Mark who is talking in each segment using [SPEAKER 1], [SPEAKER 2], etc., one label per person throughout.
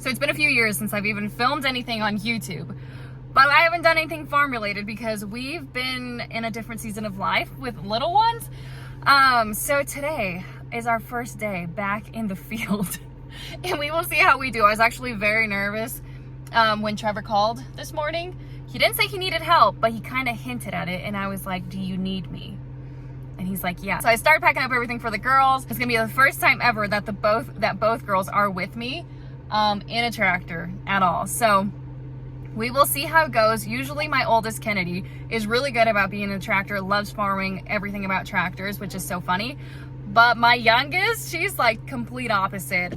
[SPEAKER 1] So it's been a few years since I've even filmed anything on YouTube, but I haven't done anything farm related because we've been in a different season of life with little ones. So today is our first day back in the field and we will see how we do. I was actually very nervous when Trevor called this morning. He didn't say he needed help, but he kind of hinted at it, and I was like, do you need me? And he's like, yeah. So I started packing up everything for the girls. It's gonna be the first time ever that both girls are with me in a tractor at all. So we will see how it goes. Usually my oldest, Kennedy, is really good about being in a tractor, loves farming, everything about tractors, which is so funny. But my youngest, she's like complete opposite.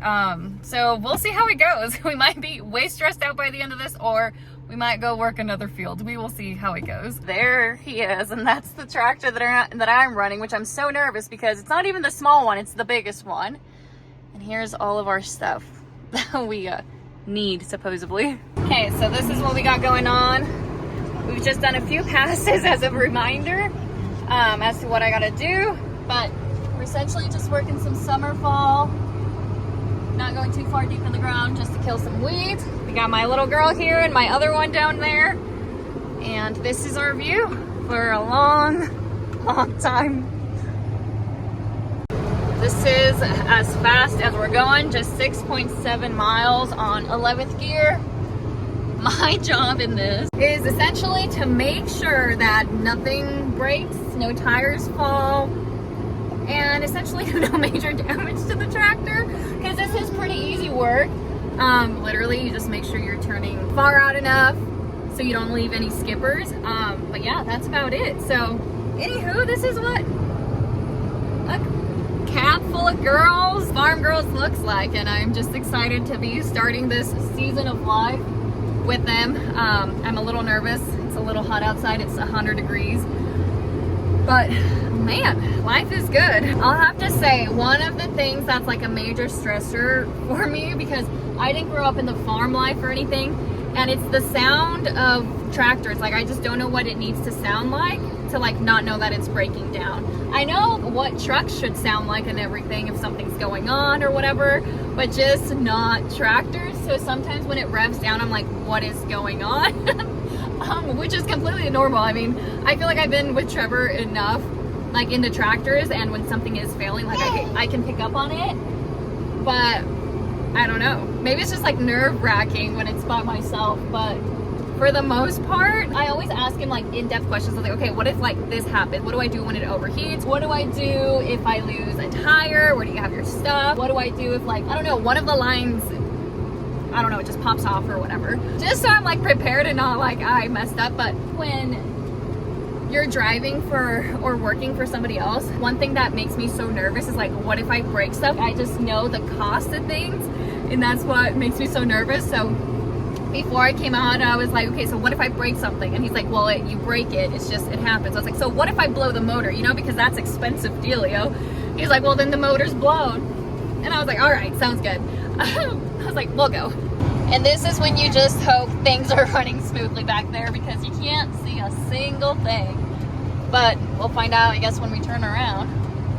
[SPEAKER 1] So we'll see how it goes. We might be way stressed out by the end of this, or we might go work another field. We will see how it goes. There he is, and that's the tractor that I'm running, which I'm so nervous because it's not even the small one, it's the biggest one. And here's all of our stuff that we need, supposedly. Okay, so this is what we got going on. We've just done a few passes as a reminder as to what I gotta do, but we're essentially just working some summer fall, not going too far deep in the ground, just to kill some weeds. We got my little girl here and my other one down there, and this is our view for a long time. This is as fast as we're going, just 6.7 miles on 11th gear. My job in this is essentially to make sure that nothing breaks, no tires fall, and essentially no major damage to the tractor, because this is pretty easy work. Literally, you just make sure you're turning far out enough so you don't leave any skippers. But yeah, that's about it. So, anywho, this is what cab full of girls, farm girls looks like, and I'm just excited to be starting this season of life with them. I'm a little nervous. It's a little hot outside. It's 100 degrees, but man, life is good. I'll have to say, one of the things that's like a major stressor for me, because I didn't grow up in the farm life or anything, and it's the sound of tractors. Like, I just don't know what it needs to sound like to like not know that it's breaking down. I know what trucks should sound like and everything if something's going on or whatever, but just not tractors. So sometimes when it revs down, I'm like, what is going on? Which is completely normal. I mean, I feel like I've been with Trevor enough, like into tractors, and when something is failing, like I can pick up on it, but I don't know. Maybe it's just like nerve-wracking when it's by myself, but for the most part, I always ask him like in-depth questions. I'm like, okay, what if like this happens? What do I do when it overheats? What do I do if I lose a tire? Where do you have your stuff? What do I do if, like, I don't know, one of the lines, I don't know, it just pops off or whatever. Just so I'm like prepared and not like I messed up. But when you're driving for or working for somebody else, one thing that makes me so nervous is like, what if I break stuff? I just know the cost of things, and that's what makes me so nervous. So before I came out, I was like, okay, so what if I break something? And he's like, well, you break it, it's just, it happens. I was like, so what if I blow the motor, you know, because that's expensive dealio. He's like, well, then the motor's blown. And I was like, all right, sounds good. I was like, we'll go. And this is when you just hope things are running smoothly back there, because you can't see a single thing. But we'll find out, I guess, when we turn around.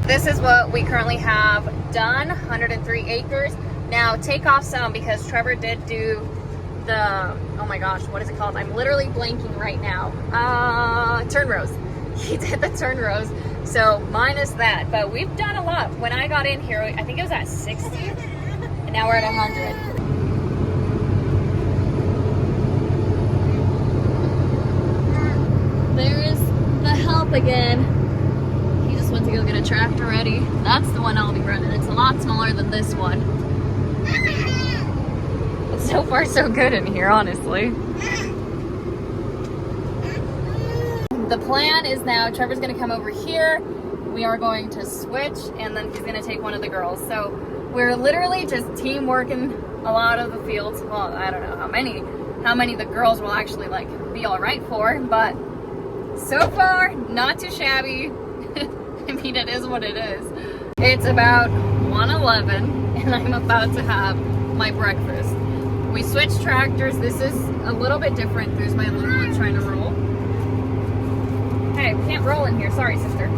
[SPEAKER 1] This is what we currently have done, 103 acres. Now, take off some, because Trevor did do the, oh my gosh, what is it called? I'm literally blanking right now. Turn rows. He did the turn rows, so minus that. But we've done a lot. When I got in here, I think it was at 60, and now we're at 100. There's the help again. He just went to go get a tractor ready. That's the one I'll be running. It's a lot smaller than this one. So far so good in here, honestly. The plan is now Trevor's gonna come over here, we are going to switch, and then he's gonna take one of the girls. So we're literally just team working a lot of the fields. Well, I don't know how many the girls will actually like be all right for, but so far not too shabby. I mean, it is what it is. It's about 1:11 and I'm about to have my breakfast. We switched tractors. This is a little bit different. There's my little one trying to roll. Hey, we can't roll in here. Sorry, sister.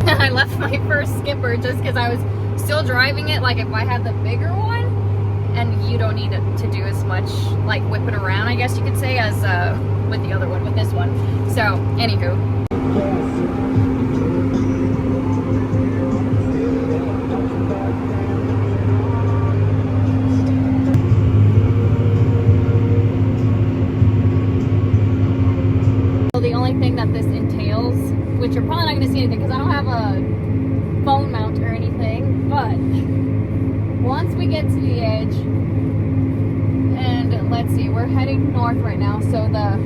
[SPEAKER 1] I left my first skipper just because I was still driving it. Like, if I had the bigger one, and you don't need to do as much like whip it around, I guess you could say, as with the other one, with this one. So anywho, the only thing that this entails, which you're probably not going to see anything because I don't have a phone mount or anything, but once we get to the edge, and let's see, we're heading north right now, so the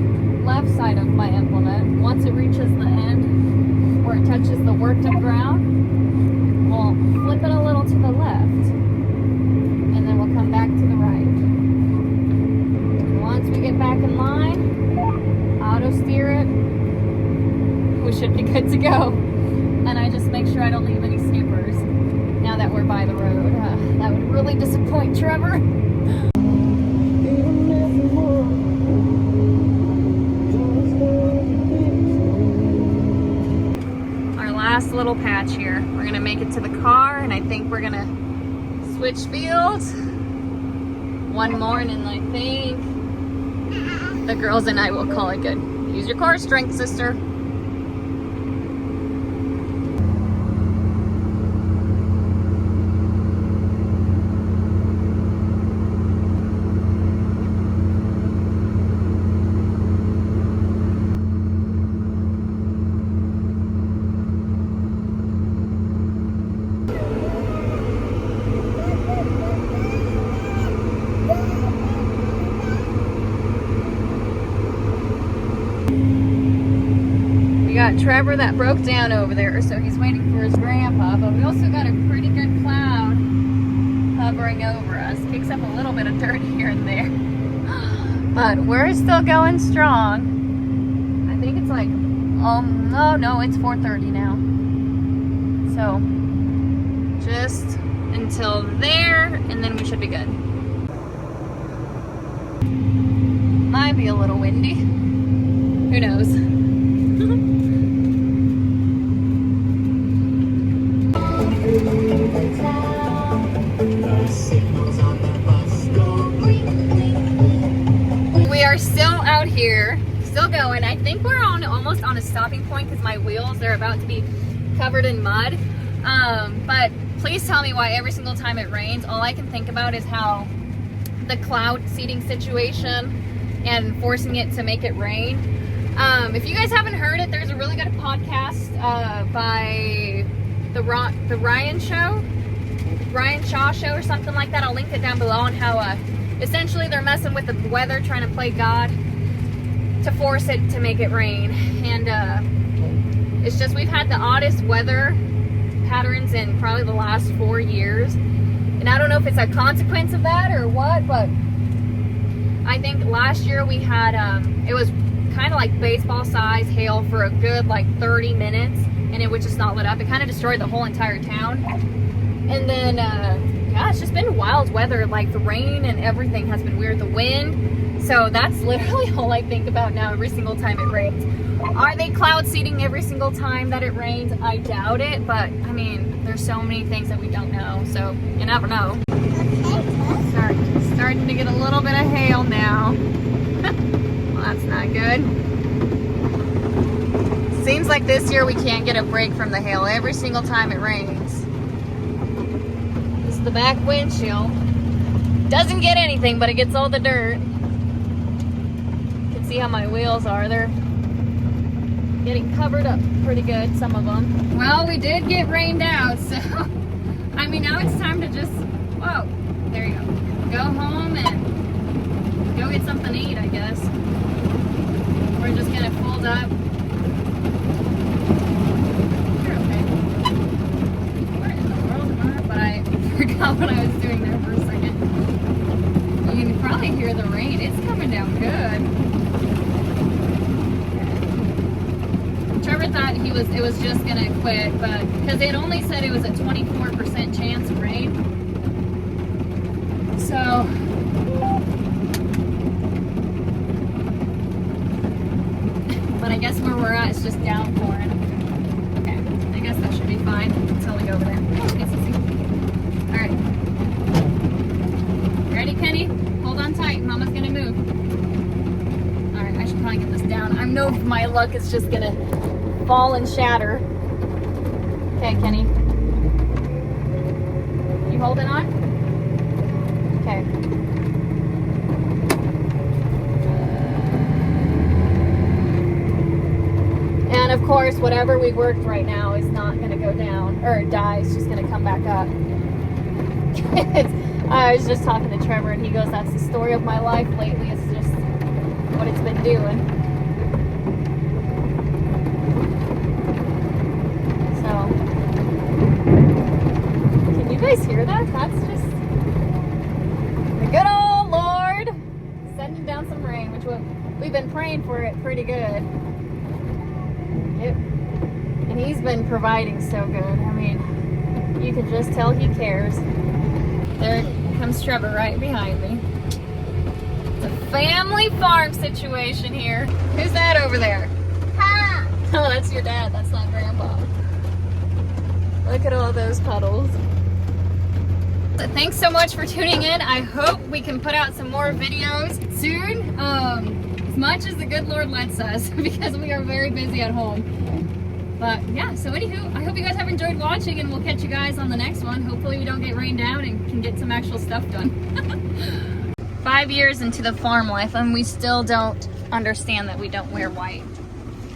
[SPEAKER 1] left side of my implement, once it reaches the end where it touches the worked up ground, we'll flip it a little to the left, and then we'll come back to the right. And once we get back in line, auto steer it, we should be good to go. And I just make sure I don't leave any skippers now that we're by the road. That would really disappoint Trevor. Our last little patch here. We're gonna make it to the car, and I think we're gonna switch fields. One more, and then I think the girls and I will call it good. Use your core strength, sister. Got Trevor that broke down over there, so he's waiting for his grandpa, but we also got a pretty good cloud hovering over us. Kicks up a little bit of dirt here and there, but we're still going strong. I think it's like, oh no, it's 4:30 now, so just until there, and then we should be good. Might be a little windy, who knows. We are still out here, still going. I think we're almost on a stopping point because my wheels are about to be covered in mud. But please tell me why every single time it rains, all I can think about is how the cloud seeding situation and forcing it to make it rain. If you guys haven't heard it, there's a really good podcast by the Ryan Shaw show or something like that. I'll link it down below on how essentially they're messing with the weather, trying to play God to force it to make it rain. And it's just, we've had the oddest weather patterns in probably the last 4 years, and I don't know if it's a consequence of that or what, but I think last year we had it was kind of like baseball size hail for a good like 30 minutes, and it would just not let up. It kind of destroyed the whole entire town. And then yeah, it's just been wild weather. Like the rain and everything has been weird, the wind. So that's literally all I think about now every single time it rains. Are they cloud seeding every single time that it rains? I doubt it, but I mean, there's so many things that we don't know, so you never know. Starting to get a little bit of hail now. Well, that's not good. Seems like this year we can't get a break from the hail every single time it rains. This is the back windshield. Doesn't get anything, but it gets all the dirt. You can see how my wheels are. They're getting covered up pretty good, some of them. Well, we did get rained out, so I mean, now it's time to just, whoa, there you go. Go home and go get something to eat, I guess. We're just gonna fold up. You're okay. Where in the world am I? But I forgot what I was doing there for a second. You can probably hear the rain. It's coming down good. Trevor thought it was just gonna quit, but because it only said it was a 24% chance of rain. So but I guess where we're at is just downpouring. Okay, I guess that should be fine until we go over there. Alright. Ready? know if my luck is just gonna fall and shatter. Okay, Kenny. You holding on? Okay. And of course, whatever we worked right now is not gonna go down or die. It's just gonna come back up. I was just talking to Trevor, and he goes, "That's the story of my life lately. It's just what it's been doing." So, can you guys hear that? That's just the good old Lord sending down some rain, which we've been praying for it pretty good. Yep. And He's been providing so good. I mean, you can just tell He cares. There comes Trevor right behind me. It's a family farm situation here. Who's that over there?
[SPEAKER 2] Ha!
[SPEAKER 1] Oh, that's your dad. That's not Grandpa. Look at all those puddles. So thanks so much for tuning in. I hope we can put out some more videos soon, as much as the good Lord lets us, because we are very busy at home. But yeah, so anywho, I hope you guys have enjoyed watching, and we'll catch you guys on the next one. Hopefully we don't get rained down and can get some actual stuff done. 5 years into the farm life, and we still don't understand that we don't wear white.